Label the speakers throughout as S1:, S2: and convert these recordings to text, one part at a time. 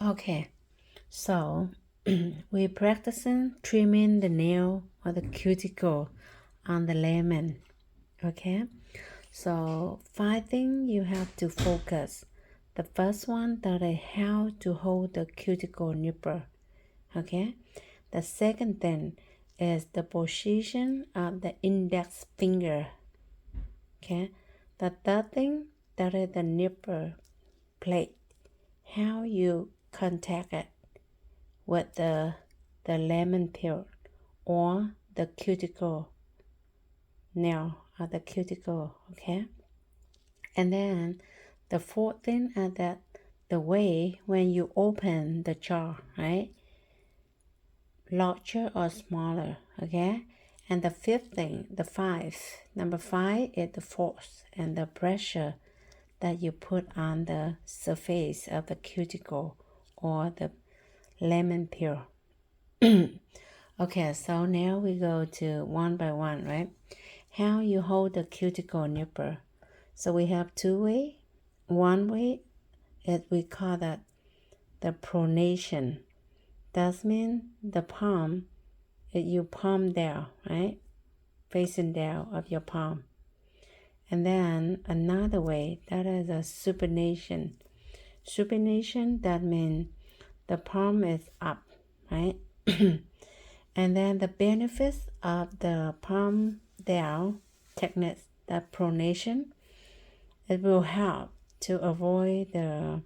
S1: Okay, so we practicing trimming the nail or the cuticle on the lemon. Okay, so 5 things you have to focus. The first one that is how to hold the cuticle nipper. Okay, the second thing is the position of the index finger. Okay, the third thing that is the nipper plate. How you contact it with the lemon peel or the cuticle nail or the cuticle, okay? And then the fourth thing is that the way when you open the jar, right? Larger or smaller, okay? And the fifth thing, number 5 is the force and the pressure that you put on the surface of the cuticle or the lemon peel. Okay, so now we go to one by one, right? How you hold the cuticle nipper. So we have 2 ways. One way is we call that the pronation. That means the palm, you palm down, right? Facing down of your palm. And then another way, that is a supination. Supination, that means the palm is up, right? And then the benefits of the palm down technique, the pronation, it will help to avoid the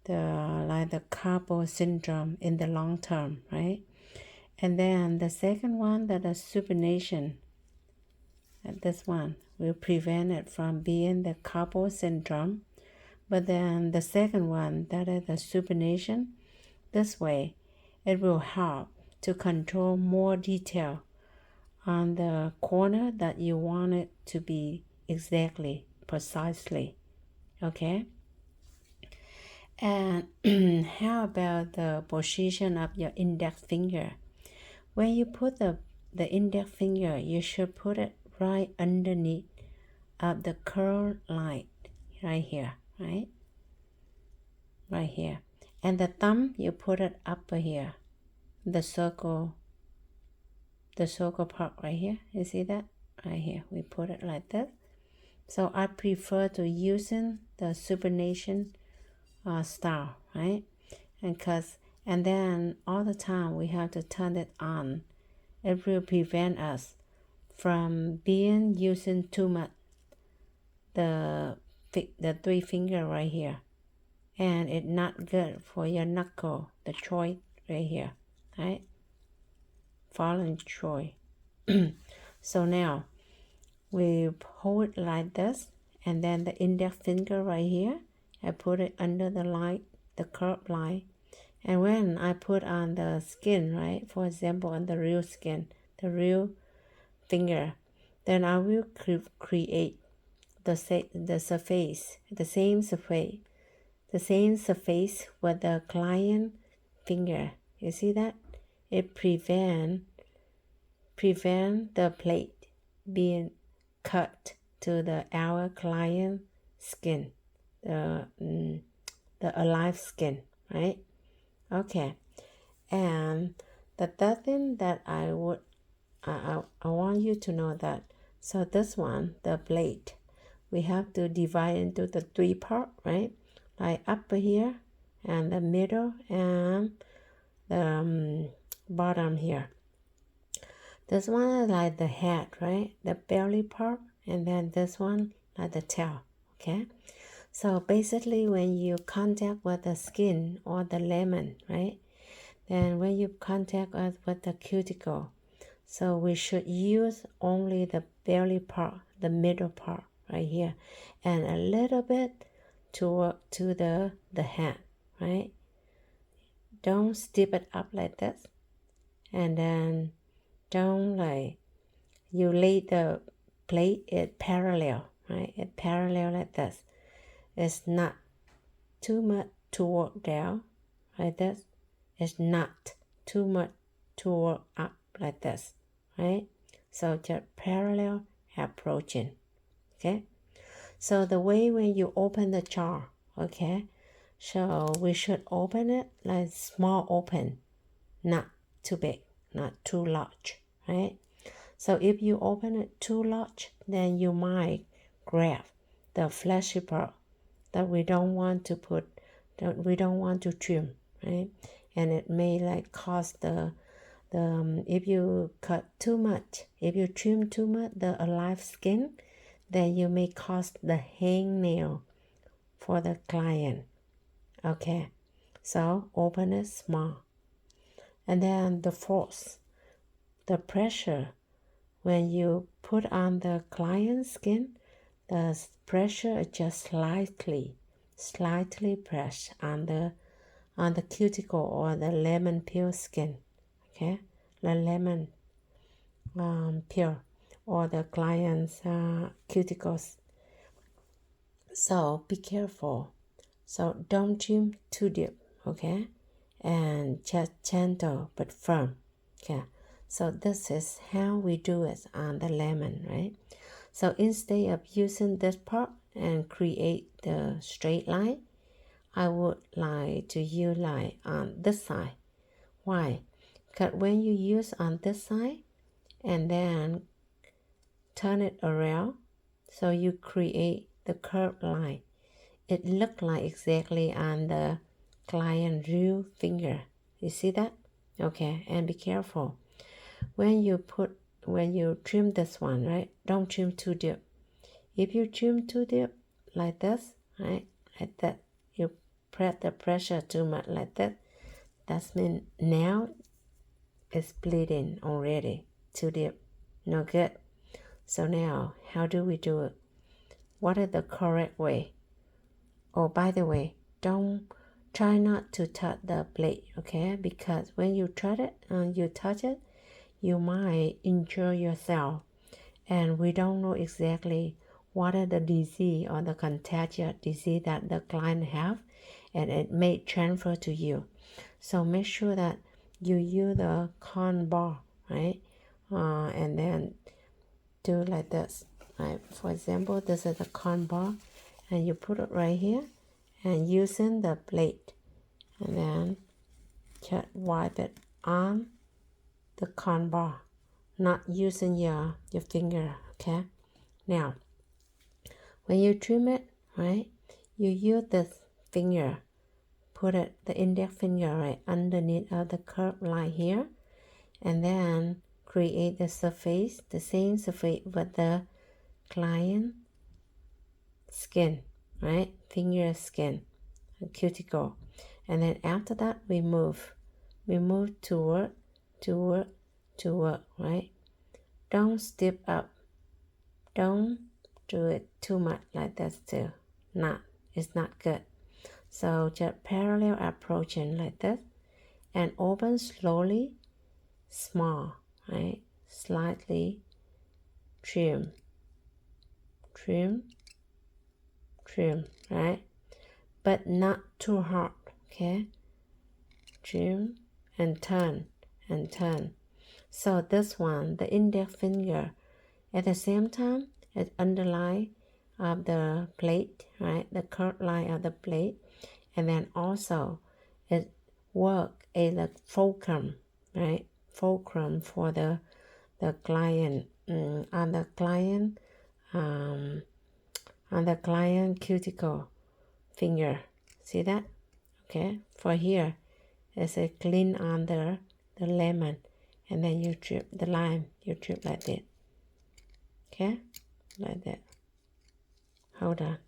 S1: carpal syndrome in the long term, right? And then the second one, that is supination. And this one will prevent it from being the carpal syndrome. But then the second one, that is the supination, this way, it will help to control more detail on the corner that you want it to be exactly, precisely, okay? And how about the position of your index finger? When you put the index finger, you should put it right underneath of the curl line, right here, right? Right here. And the thumb, you put it up here, the circle part right here. You see that? Right here. We put it like that. So I prefer to using the supination style, right? And then all the time we have to turn it on. It will prevent us from being using too much the 3 finger right here. And it's not good for your knuckle, the joint right here, right? Fallen joint. So now we hold it like this, and then the index finger right here, I put it under the line, the curved line. And when I put on the skin, right, for example, on the real skin, the real finger, then I will create the surface, the same surface with the client finger. You see that? It prevent the plate being cut to our client skin, the alive skin, right? Okay, and the third thing that I want you to know that, so this one, the blade, we have to divide into the 3 parts, right? Like upper here, and the middle, and the bottom here. This one is like the head, right? The belly part, and then this one like the tail, okay? So basically when you contact with the skin or the lemon, right? Then when you contact with the cuticle, so we should use only the belly part, the middle part right here, and a little bit to the head, right? Don't step it up like this, and then don't like you lay the plate it parallel, right? It parallel like this. It's not too much to work down like this. It's not too much to work up like this, right? So just parallel approaching, okay? So the way when you open the jar, okay, So we should open it like small open, not too big, not too large, right? So if you open it too large, then you might grab the fleshy part that we don't want to put, that we don't want to trim, right? And it may like cause the if you cut too much, if you trim too much the alive skin, then you may cause the hangnail for the client. Okay, so open it small. And then the force, the pressure, when you put on the client's skin, the pressure is just slightly press on the cuticle or the lemon peel skin. Okay, the lemon peel or the client's cuticles. So be careful. So don't trim too deep, okay? And just gentle but firm. Okay. So this is how we do it on the lemon, right? So instead of using this part and create the straight line, I would like to use line on this side. Why? Because when you use on this side and then turn it around, so you create the curved line. It looked like exactly on the client real finger. You see that? Okay, and be careful. When you trim this one, right? Don't trim too deep. If you trim too deep like this, right? Like that, you press the pressure too much like that. That means now it's bleeding already. Too deep. No good. So now, how do we do it? What is the correct way? Oh, by the way, don't try not to touch the blade, okay? Because when you touch it, you might injure yourself. And we don't know exactly what are the disease or the contagious disease that the client have, and it may transfer to you. So make sure that you use the cotton bar, right? And then do like this, right? For example, this is the cotton bar, and you put it right here, and using the blade, and then just wipe it on the cotton bar, not using your finger, okay? Now, when you trim it, right, you use this finger, put it, the index finger, right, underneath of the curved line here, and then create the surface, the same surface with the client skin, right, finger skin, cuticle. And then after that, we move toward, right? Don't step up. Don't do it too much like that too. It's not good. So just parallel approaching like this and open slowly, small, right? Slightly trim, right? But not too hard, okay? Trim and turn. So this one, the index finger, at the same time, it underline of the plate, right? The curved line of the plate, and then also it work as a fulcrum, right? Fulcrum for the client on the client cuticle finger. See that? Okay. For here, it's a clean under the lemon, and then you drip the lime. You drip like that. Okay, like that. Hold on.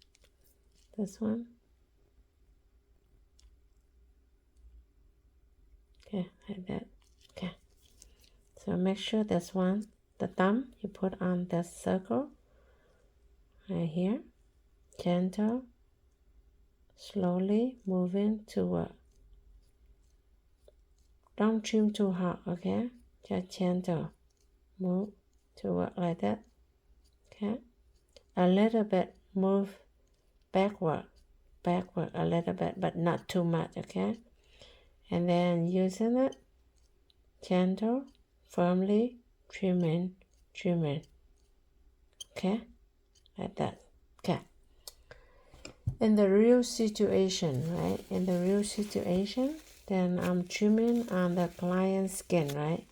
S1: This one. Okay, like that. Okay. So make sure this one, the thumb, you put on the circle right here. Gentle, slowly moving toward. Don't trim too hard, okay? Just gentle. Move toward like that. Okay. A little bit move backward a little bit, but not too much, okay? And then using it, gentle, firmly trimming, okay? Like that, okay? in the real situation, right? In the real situation, then I'm trimming on the client's skin, right?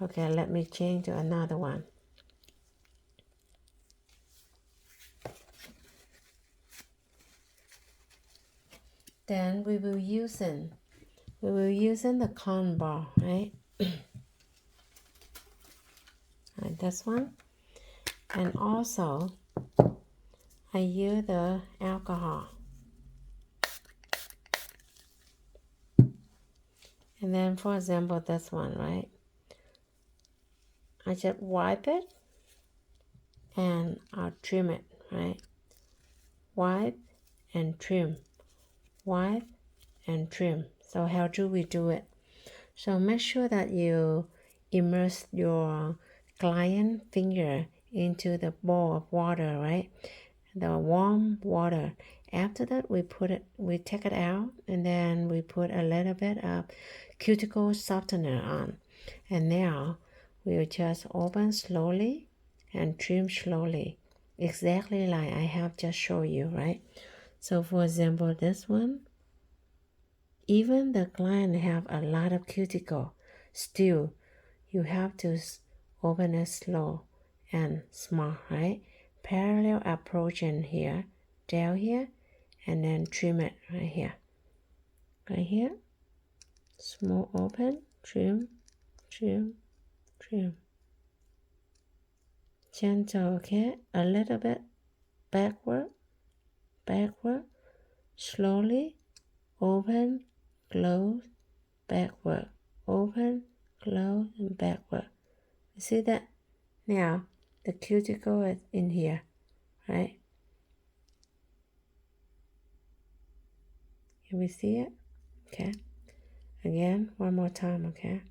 S1: Okay, let me change to another one. Then we will using the cone ball, right? Like this one. And also I use the alcohol. And then for example this one, right? I just wipe it and I'll trim it, right? Wipe and trim. Wipe and trim. So how do we do it? So make sure that you immerse your client finger into the bowl of water, right? The warm water. After that, we take it out, and then we put a little bit of cuticle softener on. And now we'll just open slowly and trim slowly, exactly like I have just shown you, right? So for example, this one, even the client have a lot of cuticle, still you have to open it slow and small, right? Parallel approach in here, down here, and then trim it right here. Right here, small open, trim, trim, trim. Gentle, okay? A little bit backward, backward, slowly, open, close, backward, open, close, and backward. You see that? Now, the cuticle is in here, right? Can we see it? Okay. Again, one more time, okay?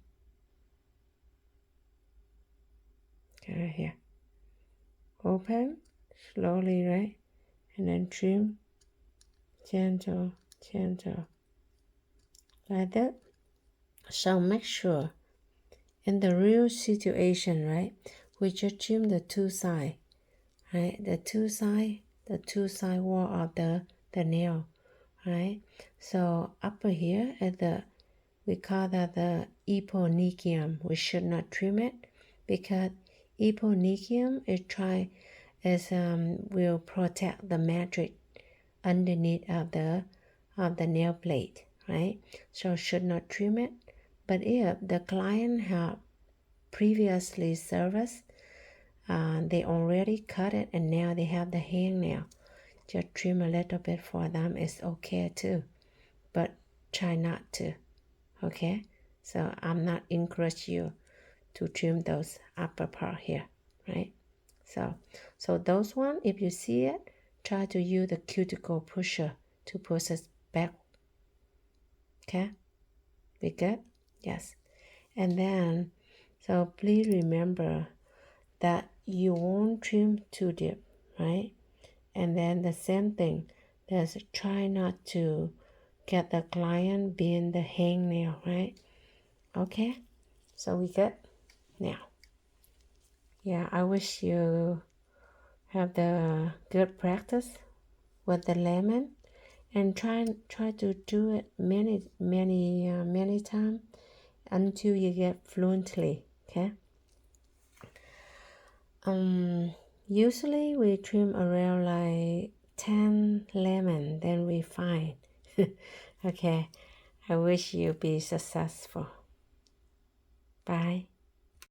S1: Okay, right here. Open, slowly, right? And then trim, gentle, gentle. Like that. So make sure, in the real situation, right? We just trim the two sides, right? The two side wall of the nail, right? So upper here at we call that the eponychium. We should not trim it because eponychium will protect the matrix underneath of the nail plate, right? So should not trim it. But if the client have previously serviced, they already cut it and now they have the hangnail, just trim a little bit for them. It's okay too, but try not to. Okay, so I'm not encourage you to trim those upper part here, right? So those one, if you see it, try to use the cuticle pusher to push it back. Okay, we good? Yes. And then, so please remember that you won't trim too deep, right? And then the same thing, there's try not to get the client being the hangnail, right? Okay, so we good now. Yeah, I wish you have the good practice with the lemon and try to do it many times until you get fluently. Okay. Usually we trim around like 10 lemon, then we fine. Okay, I wish you be successful. Bye.